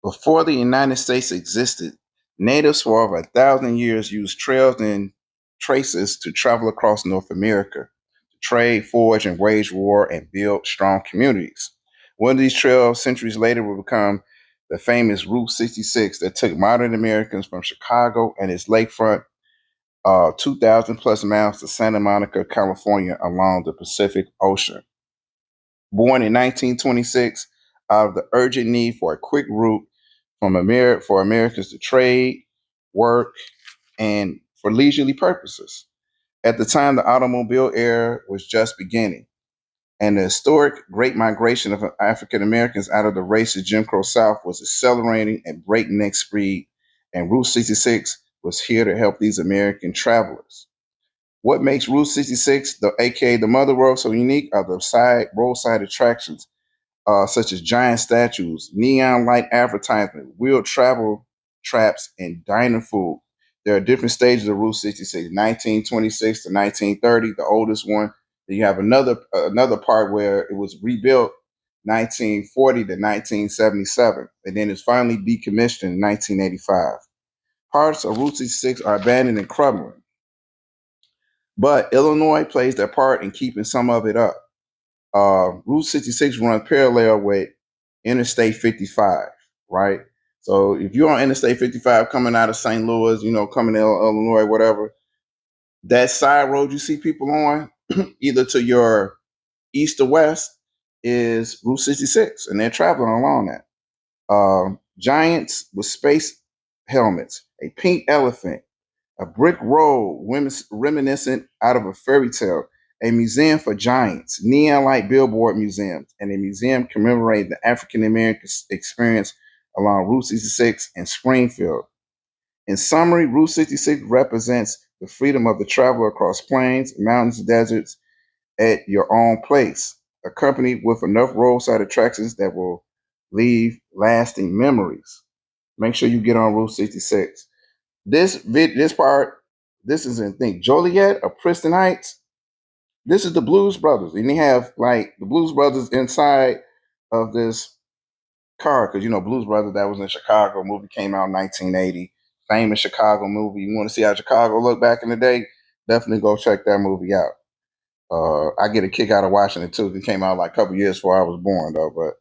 Before the United States existed, natives for over 1,000 years used trails and traces to travel across North America, to trade, forage, and wage war and build strong communities. One of these trails, centuries later, will become the famous Route 66 that took modern Americans from Chicago and its lakefront 2,000 plus miles to Santa Monica, California, along the Pacific Ocean. Born in 1926, out of the urgent need for a quick route for Americans to trade, work, and for leisurely purposes. At the time, the automobile era was just beginning, and the historic Great Migration of African Americans out of the racist Jim Crow South was accelerating at breakneck speed, and Route 66 was here to help these American travelers. What makes Route 66, aka the Mother Road, so unique are the roadside attractions such as giant statues, neon light advertisement, wheeled travel traps, and diner food. There are different stages of Route 66, 1926 to 1930, the oldest one. Then you have another part where it was rebuilt 1940 to 1977, and then it's finally decommissioned in 1985. Parts of Route 66 are abandoned and crumbling, but Illinois plays their part in keeping some of it up. Route 66 runs parallel with Interstate 55, right? So if you're on Interstate 55 coming out of St. Louis, coming to Illinois, whatever, that side road you see people on, either to your east or west, is Route 66, and they're traveling along that. Giants with space helmets, a pink elephant, a brick road reminiscent out of a fairy tale, a museum for giants, neon light billboard museums, and a museum commemorating the African American experience along Route 66 in Springfield. In summary, Route 66 represents the freedom of the traveler across plains, mountains, deserts at your own place, accompanied with enough roadside attractions that will leave lasting memories. Make sure you get on Route 66. This part, this is in think Joliet or Princeton Heights. This is the Blues Brothers, and they have like the Blues Brothers inside of this car because Blues Brothers that was in Chicago. Movie came out in 1980. Famous Chicago movie. You want to see how Chicago looked back in the day? Definitely go check that movie out. I get a kick out of watching it too. It came out like a couple years before I was born though. But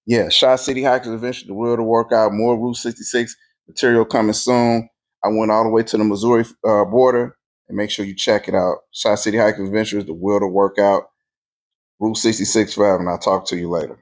yeah, Shot City Hikers Adventure, the Will to Work Out, more Route 66 material coming soon. I went all the way to the Missouri border, and make sure you check it out. Shot City Hikers Adventures, the Will to Work Out, Route 66 forever, and I'll talk to you later.